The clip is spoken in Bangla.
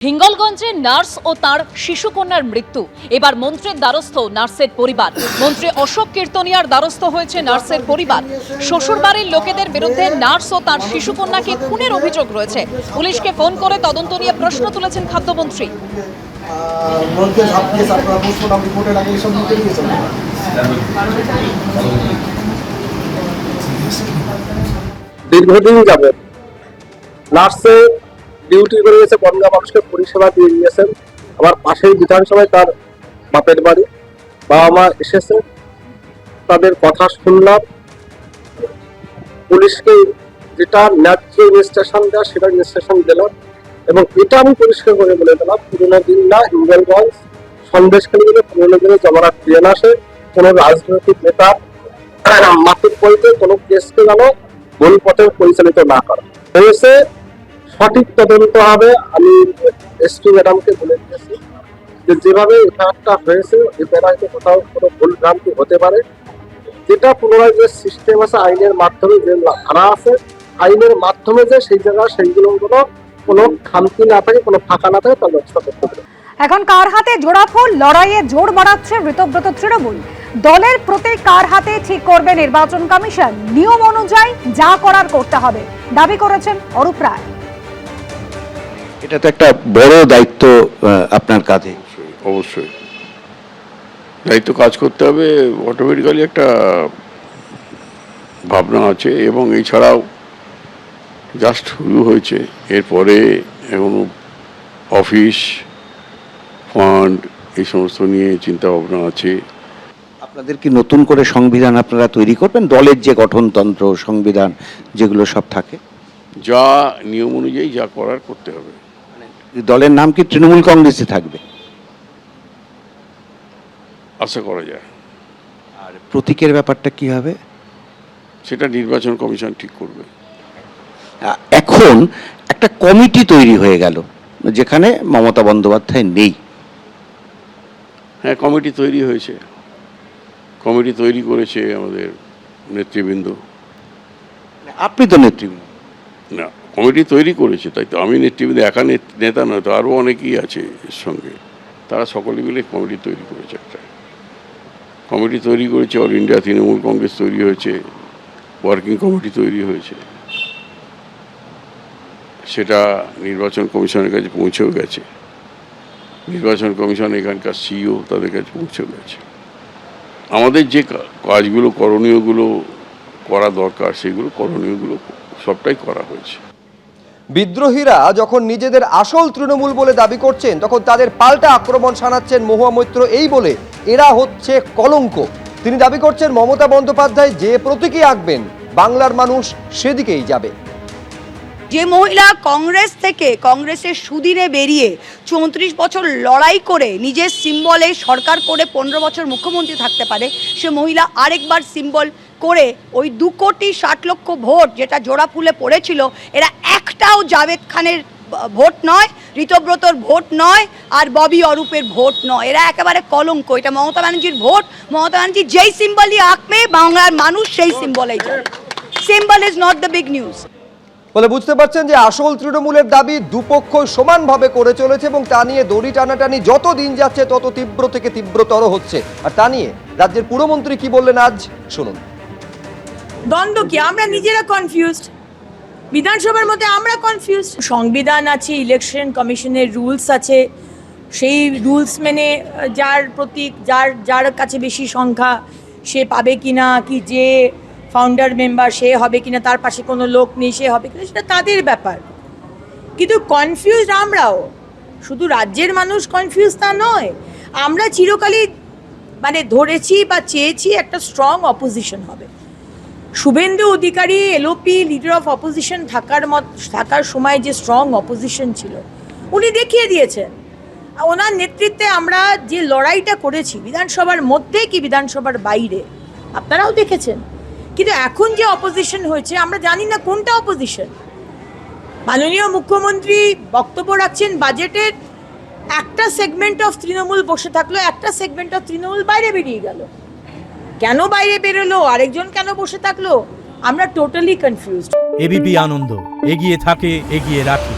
হিঙ্গলগঞ্জে নার্স ও তার শিশুকন্যার মৃত্যু। এবার মন্ত্রীর দ্বারস্থ নার্সের পরিবার। মন্ত্রী অশোক কীর্তনিয়ার দ্বারস্থ হয়েছে নার্সের পরিবার। শ্বশুরবাড়ির লোকেদের বিরুদ্ধে নার্স ও তার শিশুকন্যাকে খুনের অভিযোগ রয়েছে। পুলিশকে ফোন করে তদন্ত নিয়ে প্রশ্ন তুলেছেন খাদ্যমন্ত্রী। দীর্ঘদিন যাবত নার্সে ডিউটি করে গেছে, বনগা মানুষকে পরিষেবা দিয়ে গিয়েছেন। আমার পাশেই বিধানসভায় তার বাপের বাড়ি, বাবা মা এসেছে, তাদের কথা শুনলাম। পুলিশকে যেটা ন্যায্য রেজিস্ট্রেশন দেওয়া সেটা রেজিস্ট্রেশন দিলাম, এবং এটা আমি পরিষ্কার করে বলে দিলাম, পুরোনো দিন না, হিঙ্গলগঞ্জ সন্দেশখালী গেলে পুরোনো দিনে জমানা ট্রেন আসে। কোন রাজনৈতিক নেতা মাতুর বলতে কোনো কেসকে যেন ভুল পথে পরিচালিত না করা হয়েছে। সঠিক তদন্ত হবে। আমি এসপি ম্যাডামকে বলে দিয়েছি যে যেভাবে এফআইআরটা হয়েছে, এফআইআরতে কোথাও কোনো ভুল ভ্রান্তি হতে পারে, যেটা পুনরায় যে সিস্টেম আছে আইনের মাধ্যমে, যে ধারা আছে আইনের মাধ্যমে, যে সেই জায়গায় সেইগুলো কোনো খামতি না থাকে, কোনো ফাঁকা না থাকে, তার ব্যবস্থা করতে হবে। এখন কার হাতে জোড়া ফুল লড়াইয়ে জোর বাড়াচ্ছে ঋতব্রত তৃণমূল। দলের প্রতীক কার হাতে ঠিক করবে নির্বাচন কমিশন। নিয়ম অনুযায়ী যা করার করতে হবে দাবি করেছেন অরূপ রায়। এটা তো একটা বড় দায়িত্ব আপনার কাঁধে। অবশ্যই দায়িত্ব কাজ করতে হবে, অটোমেটিক্যালি একটা ভাবনা আছে। এবং এছাড়াও জাস্ট শুরু হয়েছে, এরপরে এখনো অফিস ফান্ড এই সমস্ত নিয়ে চিন্তা ভাবনা আছে। আপনাদের কি নতুন করে সংবিধান আপনারা তৈরি করবেন? দলের যে গঠনতন্ত্র, সংবিধান যেগুলো সব থাকে, যা নিয়ম অনুযায়ী যা করার করতে হবে। দলের নাম কি তৃণমূল কংগ্রেসে থাকবে? আশা করা যায়। আর প্রতীকের ব্যাপারটা কি হবে? সেটা নির্বাচন কমিশন ঠিক করবে। এখন একটা কমিটি তৈরি হয়ে গেল যেখানে মমতা বন্দ্যোপাধ্যায় নেই। হ্যাঁ, কমিটি তৈরি হয়েছে, কমিটি তৈরি করেছে আমাদের নেতৃবৃন্দ। আপনি তো নেতৃবৃন্দ না, কমিটি তৈরি করেছে, তাই তো আমি নেতৃবৃন্দ, একা নেতা নয় তো, আরও অনেকেই আছে এর সঙ্গে। তারা সকলে মিলে কমিটি তৈরি করেছে, একটা কমিটি তৈরি করেছে। অল ইন্ডিয়া তৃণমূল কংগ্রেস তৈরি হয়েছে, ওয়ার্কিং কমিটি তৈরি হয়েছে, সেটা নির্বাচন কমিশনের কাছে পৌঁছেও গেছে। নির্বাচন কমিশন এখানকার সিইও তাদের কাছে পৌঁছেও গেছে। আমাদের যে কাজগুলো করণীয়গুলো করা দরকার, সেগুলো করণীয়গুলো সবটাই করা হয়েছে। বিদ্রোহীরা যখন নিজেদের আসল তৃণমূল বলে দাবি করছেন, তখন তাদের পাল্টা আক্রমণ শানাচ্ছেন মহুয়া মৈত্র এই বলে এরা হচ্ছে কলঙ্ক। তিনি দাবি করছেন মমতা বন্দ্যোপাধ্যায় যে প্রতীকী আঁকবেন, বাংলার মানুষ সেদিকেই যাবে। যে মহিলা কংগ্রেস থেকে কংগ্রেসের সুদিনে বেরিয়ে 34 বছর লড়াই করে নিজের সিম্বলে সরকার করে 15 বছর মুখ্যমন্ত্রী থাকতে পারে, সে মহিলা আরেকবার সিম্বল করে ওই 2,60,00,000 ভোট যেটা জোড়া ফুলে পড়েছিল, এরা একটাও জাভেদ খানের ভোট নয়, ঋতব্রতর ভোট নয়, আর ববি অরূপের ভোট নয়। এরা একেবারে কলঙ্ক। এটা মমতা ব্যানার্জির ভোট। মমতা ব্যানার্জি যেই সিম্বলই আঁকবে, বাংলার মানুষ সেই সিম্বলেই যাবে। Symbol is not the big news. বলে বুঝতে পারছেন যে আসল তৃণমূলের দাবি দুপক্ষ সমানভাবে করে চলেছে, এবং তা নিয়ে দড়ি টানাটানি যত দিন যাচ্ছে তত তীব্র থেকে তীব্রতর হচ্ছে। আর তা নিয়ে রাজ্যের পুরমন্ত্রী কি বললেন আজ শুনুন। দ্বন্দ্ব কি? আমরা নিজেরা কনফিউজড, বিধানসভার মধ্যে আমরা কনফিউজড। সংবিধান আছে, ইলেকশন কমিশনের রুলস আছে, সেই রুলস মেনে যার প্রতীক, যার কাছে বেশি সংখ্যা সে পাবে কিনা, কি যে ফাউন্ডার মেম্বার সে হবে কিনা, তার পাশে কোনো লোক নেই সে হবে কিনা, সেটা তাদের ব্যাপার। কিন্তু কনফিউজড আমরাও, শুধু রাজ্যের মানুষ কনফিউজ তা নয়। আমরা চিরকালই ধরেছি বা চেয়েছি একটা স্ট্রং অপোজিশন হবে। Suvendu Adhikari LOP leader of opposition থাকার সময় যে স্ট্রং অপোজিশন ছিল, উনি দেখিয়ে দিয়েছেন। ওনার নেতৃত্বে আমরা যে লড়াইটা করেছি, বিধানসভার মধ্যে কি বিধানসভার বাইরে, আপনারাও দেখেছেন। কিন্তু এখন যে অপোজিশন হয়েছে, আমরা জানি না কোনটা অপোজিশন। মাননীয় মুখ্যমন্ত্রী বক্তব্য রাখছেন বাজেটের, একটা সেগমেন্ট অফ তৃণমূল বসে থাকলো, একটা সেগমেন্ট অফ তৃণমূল বাইরে বেরিয়ে গেল। কেন বাইরে বেরোলো, আরেকজন কেন বসে থাকলো, আমরা টোটালি কনফিউজড। এবিপি আনন্দ, এগিয়ে থাকে, এগিয়ে রাখে।